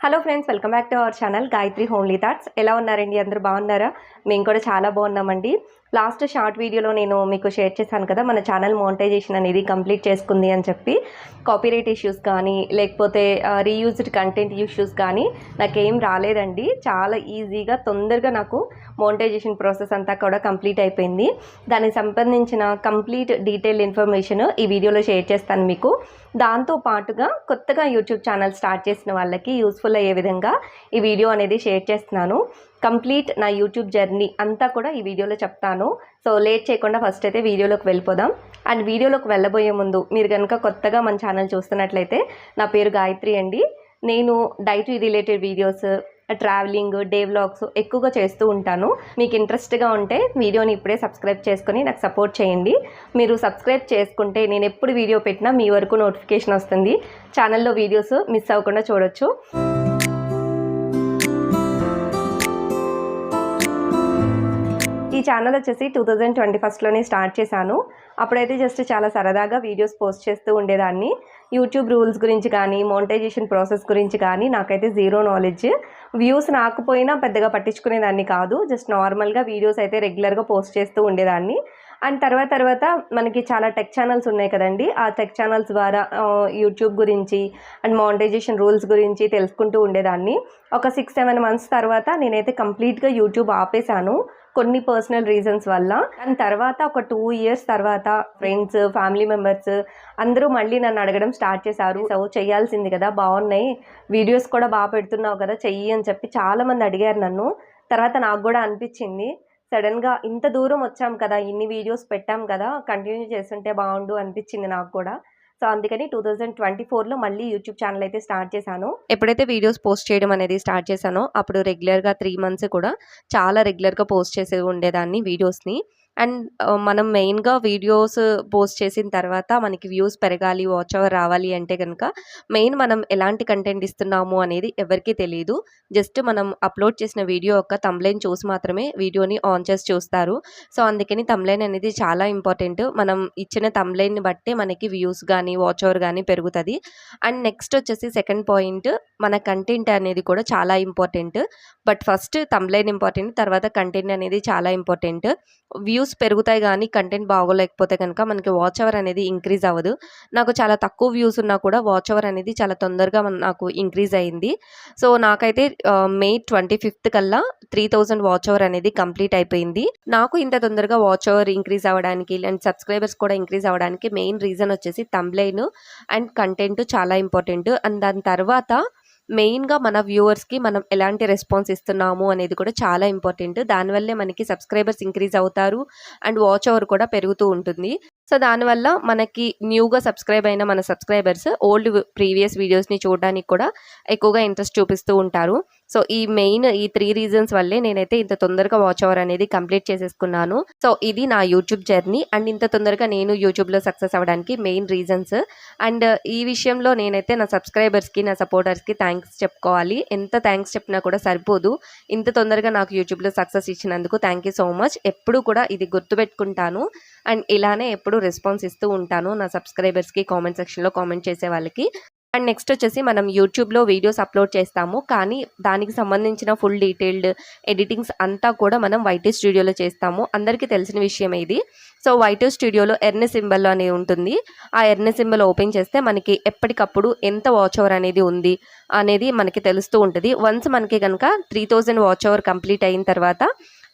Hello friends, welcome back to our channel Gayatri homely thoughts. ఎలా ఉన్నారండి? అందరూ బాగున్నారా? మేము కూడా చాలా బాగున్నామండి. లాస్ట్ షార్ట్ వీడియోలో నేను మీకు షేర్ చేశాను కదా, మన ఛానల్ మోనిటైజేషన్ అనేది కంప్లీట్ చేసుకుంది అని చెప్పి. కాపీరైట్ ఇష్యూస్ కానీ లేకపోతే రీయూజ్డ్ కంటెంట్ ఇష్యూస్ కానీ నాకేం రాలేదండి. చాలా ఈజీగా తొందరగా నాకు మోనిటైజేషన్ ప్రాసెస్ అంతా కూడా కంప్లీట్ అయిపోయింది. దానికి సంబంధించిన కంప్లీట్ డీటెయిల్ ఇన్ఫర్మేషన్ ఈ వీడియోలో షేర్ చేస్తాను మీకు. దాంతో పాటుగా కొత్తగా యూట్యూబ్ ఛానల్ స్టార్ట్ చేసిన వాళ్ళకి యూస్ఫుల్ అయ్యే విధంగా ఈ వీడియో అనేది షేర్ చేస్తున్నాను. కంప్లీట్ నా యూట్యూబ్ జర్నీ అంతా కూడా ఈ వీడియోలో చెప్తాను. సో లేట్ చేయకుండా ఫస్ట్ అయితే వీడియోలోకి వెళ్ళిపోదాం. అండ్ వీడియోలోకి వెళ్ళబోయే ముందు మీరు కనుక కొత్తగా మన ఛానల్ చూస్తున్నట్లయితే, నా పేరు గాయత్రి అండి. నేను diet related videos, travelling, day vlogs ఎక్కువగా చేస్తూ ఉంటాను. మీకు ఇంట్రెస్ట్గా ఉంటే వీడియోని ఇప్పుడే సబ్స్క్రైబ్ చేసుకొని నాకు సపోర్ట్ చేయండి. మీరు సబ్స్క్రైబ్ చేసుకుంటే నేను ఎప్పుడు వీడియో పెట్టినా మీ వరకు నోటిఫికేషన్ వస్తుంది. ఛానల్లో వీడియోస్ మిస్ అవ్వకుండా చూడొచ్చు. ఈ ఛానల్ వచ్చేసి 2021లోనే స్టార్ట్ చేశాను. అప్పుడైతే జస్ట్ చాలా సరదాగా వీడియోస్ పోస్ట్ చేస్తూ ఉండేదాన్ని. యూట్యూబ్ రూల్స్ గురించి కానీ మోనిటైజేషన్ ప్రాసెస్ గురించి కానీ నాకైతే జీరో నాలెడ్జ్. వ్యూస్ రాకపోయినా పెద్దగా పట్టించుకునేదాన్ని కాదు. జస్ట్ నార్మల్గా వీడియోస్ అయితే రెగ్యులర్గా పోస్ట్ చేస్తూ ఉండేదాన్ని. అండ్ తర్వాత మనకి చాలా టెక్ ఛానల్స్ ఉన్నాయి కదండి. ఆ టెక్ ఛానల్స్ ద్వారా యూట్యూబ్ గురించి అండ్ మోనిటైజేషన్ రూల్స్ గురించి తెలుసుకుంటూ ఉండేదాన్ని. ఒక 6-7 మంత్స్ తర్వాత నేనైతే కంప్లీట్గా యూట్యూబ్ ఆపేశాను, కొన్ని పర్సనల్ రీజన్స్ వల్ల. అండ్ తర్వాత ఒక 2 ఇయర్స్ తర్వాత ఫ్రెండ్స్, ఫ్యామిలీ మెంబర్స్ అందరూ మళ్ళీ నన్ను అడగడం స్టార్ట్ చేశారు. సో చెయ్యాల్సింది కదా, బాగున్నాయి వీడియోస్ కూడా బాగా పెడుతున్నావు కదా, చెయ్యి అని చెప్పి చాలామంది అడిగారు నన్ను. తర్వాత నాకు కూడా అనిపించింది, సడన్గా ఇంత దూరం వచ్చాం కదా, ఇన్ని వీడియోస్ పెట్టాం కదా, కంటిన్యూ చేస్తుంటే బాగుండు అనిపించింది నాకు కూడా. సో అందుకని 2024లో మళ్ళీ యూట్యూబ్ ఛానల్ అయితే స్టార్ట్ చేశాను. ఎప్పుడైతే వీడియోస్ పోస్ట్ చేయడం అనేది స్టార్ట్ చేశానో అప్పుడు రెగ్యులర్గా 3 మంత్స్ కూడా చాలా రెగ్యులర్గా పోస్ట్ చేసే ఉండేదాన్ని వీడియోస్ని. అండ్ మనం మెయిన్గా వీడియోస్ పోస్ట్ చేసిన తర్వాత మనకి వ్యూస్ పెరగాలి, వాచ్ అవర్ రావాలి అంటే కనుక మెయిన్ మనం ఎలాంటి కంటెంట్ ఇస్తున్నాము అనేది ఎవరికీ తెలియదు. జస్ట్ మనం అప్లోడ్ చేసిన వీడియో యొక్క థంబ్నెయిల్ చూసి మాత్రమే వీడియోని ఆన్ చేసి చూస్తారు. సో అందుకని థంబ్నెయిల్ అనేది చాలా ఇంపార్టెంట్. మనం ఇచ్చిన థంబ్నెయిల్ని బట్టే మనకి వ్యూస్ కానీ వాచ్ అవర్ కానీ పెరుగుతుంది. అండ్ నెక్స్ట్ వచ్చేసి సెకండ్ పాయింట్, మన కంటెంట్ అనేది కూడా చాలా important. But first thumbnail important, తర్వాత కంటెంట్ అనేది చాలా ఇంపార్టెంట్. వ్యూస్ పెరుగుతాయి కానీ కంటెంట్ బాగోలేకపోతే కనుక మనకి వాచ్ అవర్ అనేది ఇంక్రీజ్ అవ్వదు. నాకు చాలా తక్కువ వ్యూస్ ఉన్నా కూడా వాచ్ అవర్ అనేది చాలా తొందరగా నాకు ఇంక్రీజ్ అయింది. సో నాకైతే మే 25th కల్లా 3000 వాచ్ అవర్ అనేది కంప్లీట్ అయిపోయింది. నాకు ఇంత తొందరగా వాచ్ అవర్ ఇంక్రీజ్ అవ్వడానికి అండ్ సబ్స్క్రైబర్స్ కూడా ఇంక్రీజ్ అవ్వడానికి మెయిన్ రీజన్ వచ్చేసి థంబ్నెయిల్ అండ్ కంటెంట్ చాలా ఇంపార్టెంట్. అండ్ దాని తర్వాత మెయిన్గా మన వ్యూవర్స్కి మనం ఎలాంటి రెస్పాన్స్ ఇస్తున్నాము అనేది కూడా చాలా ఇంపార్టెంట్. దానివల్లే మనకి సబ్స్క్రైబర్స్ ఇంక్రీజ్ అవుతారు అండ్ వాచ్ అవర్ కూడా పెరుగుతూ ఉంటుంది. సో దానివల్ల మనకి న్యూగా సబ్స్క్రైబ్ అయిన మన సబ్స్క్రైబర్స్ ఓల్డ్ ప్రీవియస్ వీడియోస్ని చూడడానికి కూడా ఎక్కువగా ఇంట్రెస్ట్ చూపిస్తూ ఉంటారు. సో ఈ 3 రీజన్స్ వల్లే నేనైతే ఇంత తొందరగా వాచ్ అవర్ అనేది కంప్లీట్ చేసేసుకున్నాను. సో ఇది నా యూట్యూబ్ జర్నీ అండ్ ఇంత తొందరగా నేను యూట్యూబ్లో సక్సెస్ అవ్వడానికి మెయిన్ రీజన్స్. అండ్ ఈ విషయంలో నేనైతే నా సబ్స్క్రైబర్స్కి, నా సపోర్టర్స్కి థ్యాంక్స్ చెప్పుకోవాలి. ఎంత థ్యాంక్స్ చెప్పినా కూడా సరిపోదు. ఇంత తొందరగా నాకు యూట్యూబ్లో సక్సెస్ ఇచ్చినందుకు థ్యాంక్ యూ సో మచ్. ఎప్పుడు కూడా ఇది గుర్తుపెట్టుకుంటాను అండ్ ఇలానే ఎప్పుడు రెస్పాన్స్ ఇస్తూ ఉంటాను నా సబ్స్క్రైబర్స్కి, కామెంట్ సెక్షన్లో కామెంట్ చేసే వాళ్ళకి. అండ్ నెక్స్ట్ వచ్చేసి మనం యూట్యూబ్లో వీడియోస్ అప్లోడ్ చేస్తాము, కానీ దానికి సంబంధించిన ఫుల్ డీటెయిల్డ్ ఎడిటింగ్స్ అంతా కూడా మనం వైటీ స్టూడియోలో చేస్తాము. అందరికీ తెలిసిన విషయం ఇది. సో వైటీ స్టూడియోలో ఎర్న్ సింబల్ అనేది ఉంటుంది. ఆ ఎర్న్ సింబల్ ఓపెన్ చేస్తే మనకి ఎప్పటికప్పుడు ఎంత వాచ్ అవర్ అనేది ఉంది అనేది మనకి తెలుస్తూ ఉంటుంది. వన్స్ మనకి కనుక 3000 వాచ్ అవర్ కంప్లీట్ అయిన తర్వాత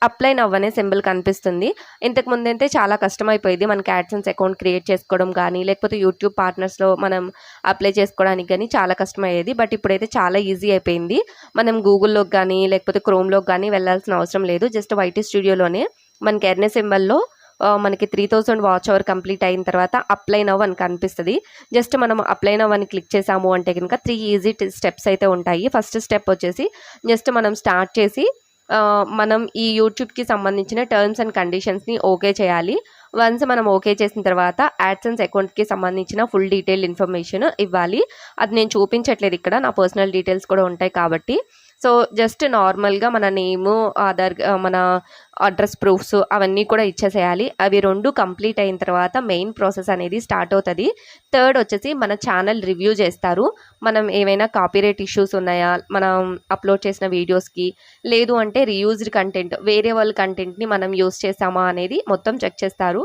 అప్లై నవ్ అనే సింబల్ కనిపిస్తుంది. ఇంతకుముందు అయితే చాలా కష్టమైపోయేది మనకి యాడ్సెన్స్ అకౌంట్ క్రియేట్ చేసుకోవడం కానీ లేకపోతే యూట్యూబ్ పార్ట్నర్స్లో మనం అప్లై చేసుకోవడానికి కానీ చాలా కష్టమయ్యేది. బట్ ఇప్పుడైతే చాలా ఈజీ అయిపోయింది. మనం గూగుల్లోకి కానీ లేకపోతే క్రోమ్లోకి కానీ వెళ్ళాల్సిన అవసరం లేదు. జస్ట్ వైటీ స్టూడియోలోనే మనకి ఎర్న్ సింబల్లో మనకి 3000 వాచ్ అవర్ కంప్లీట్ అయిన తర్వాత అప్లై నవ్ అని కనిపిస్తుంది. జస్ట్ మనం అప్లై నవ్ అని క్లిక్ చేసాము అంటే కనుక 3 ఈజీ స్టెప్స్ అయితే ఉంటాయి. ఫస్ట్ స్టెప్ వచ్చేసి జస్ట్ మనం స్టార్ట్ చేసి మనం ఈ యూట్యూబ్కి సంబంధించిన టర్మ్స్ అండ్ కండిషన్స్ని ఓకే చేయాలి. వన్స్ మనం ఓకే చేసిన తర్వాత యాడ్సెన్స్ అకౌంట్కి సంబంధించిన ఫుల్ డీటెయిల్ ఇన్ఫర్మేషన్ ఇవ్వాలి. అది నేను చూపించట్లేదు ఇక్కడ, నా పర్సనల్ డీటెయిల్స్ కూడా ఉంటాయి కాబట్టి. సో జస్ట్ నార్మల్గా మన నేము, ఆధార్, మన అడ్రస్ ప్రూఫ్స్ అవన్నీ కూడా ఇచ్చేసేయాలి. అవి 2 కంప్లీట్ అయిన తర్వాత మెయిన్ ప్రాసెస్ అనేది స్టార్ట్ అవుతుంది. థర్డ్ వచ్చేసి మన ఛానల్ రివ్యూ చేస్తారు. మనం ఏవైనా కాపీరైట్ ఇష్యూస్ ఉన్నాయా, మనం అప్లోడ్ చేసిన వీడియోస్కి, లేదు అంటే రీయూజ్డ్ కంటెంట్, వేరే వాళ్ళ కంటెంట్ని మనం యూస్ చేసామా అనేది మొత్తం చెక్ చేస్తారు.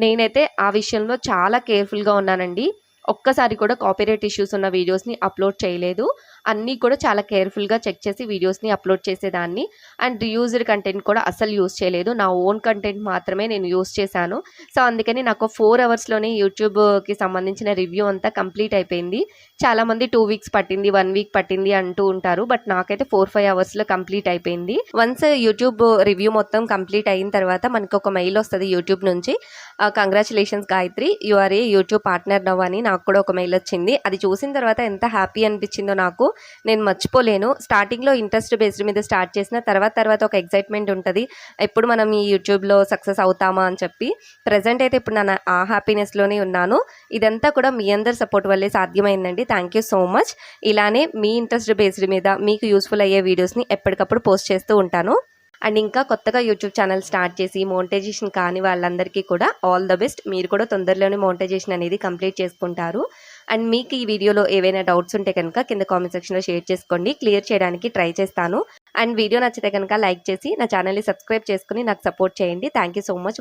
నేనైతే ఆ విషయంలో చాలా కేర్ఫుల్గా ఉన్నానండి. ఒక్కసారి కూడా కాపీరైట్ ఇష్యూస్ ఉన్న వీడియోస్ని అప్లోడ్ చేయలేదు. అన్నీ కూడా చాలా కేర్ఫుల్గా చెక్ చేసి వీడియోస్ని అప్లోడ్ చేసేదాన్ని. అండ్ రీయూజ్డ్ కంటెంట్ కూడా అస్సలు యూస్ చేయలేదు. నా ఓన్ కంటెంట్ మాత్రమే నేను యూస్ చేశాను. సో అందుకని నాకు 4 అవర్స్లోనే యూట్యూబ్కి సంబంధించిన రివ్యూ అంతా కంప్లీట్ అయిపోయింది. చాలామంది 2 వీక్స్ పట్టింది, 1 వీక్ పట్టింది అంటూ ఉంటారు. బట్ నాకైతే 4-5 అవర్స్లో కంప్లీట్ అయిపోయింది. వన్స్ యూట్యూబ్ రివ్యూ మొత్తం కంప్లీట్ అయిన తర్వాత మనకు ఒక మెయిల్ వస్తుంది యూట్యూబ్ నుంచి. Congratulations Gayatri, you are a YouTube partner now అని నాకు కూడా ఒక మెయిల్ వచ్చింది. అది చూసిన తర్వాత ఎంత హ్యాపీ అనిపించిందో నాకు, నేను మర్చిపోలేను. స్టార్టింగ్లో ఇంట్రెస్ట్ బేస్డ్ మీద స్టార్ట్ చేసిన తర్వాత ఒక ఎక్సైట్మెంట్ ఉంటుంది, ఎప్పుడు మనం ఈ యూట్యూబ్లో సక్సెస్ అవుతామా అని చెప్పి. ప్రజెంట్ అయితే ఇప్పుడు నేను ఆ హ్యాపీనెస్లోనే ఉన్నాను. ఇదంతా కూడా మీ అందరి సపోర్ట్ వల్లే సాధ్యమైందండి. Thank you so much. ఇలానే మీ ఇంట్రెస్ట్ బేస్డ్ మీద మీకు యూస్ఫుల్ అయ్యే వీడియోస్ని ఎప్పటికప్పుడు పోస్ట్ చేస్తూ ఉంటాను. అండ్ ఇంకా కొత్తగా యూట్యూబ్ ఛానల్ స్టార్ట్ చేసి మోనిటైజేషన్ కాని వాళ్ళందరికీ కూడా ఆల్ ద బెస్ట్. మీరు కూడా తొందరలోనే మోనిటైజేషన్ అనేది కంప్లీట్ చేసుకుంటారు. అండ్ మీకు ఈ వీడియోలో ఏవైనా డౌట్స్ ఉంటే కనుక కింద కామెంట్ సెక్షన్లో షేర్ చేసుకోండి, క్లియర్ చేయడానికి ట్రై చేస్తాను. అండ్ వీడియో నచ్చితే కనుక లైక్ చేసి నా ఛానల్ని సబ్స్క్రైబ్ చేసుకుని నాకు సపోర్ట్ చేయండి. Thank you so much.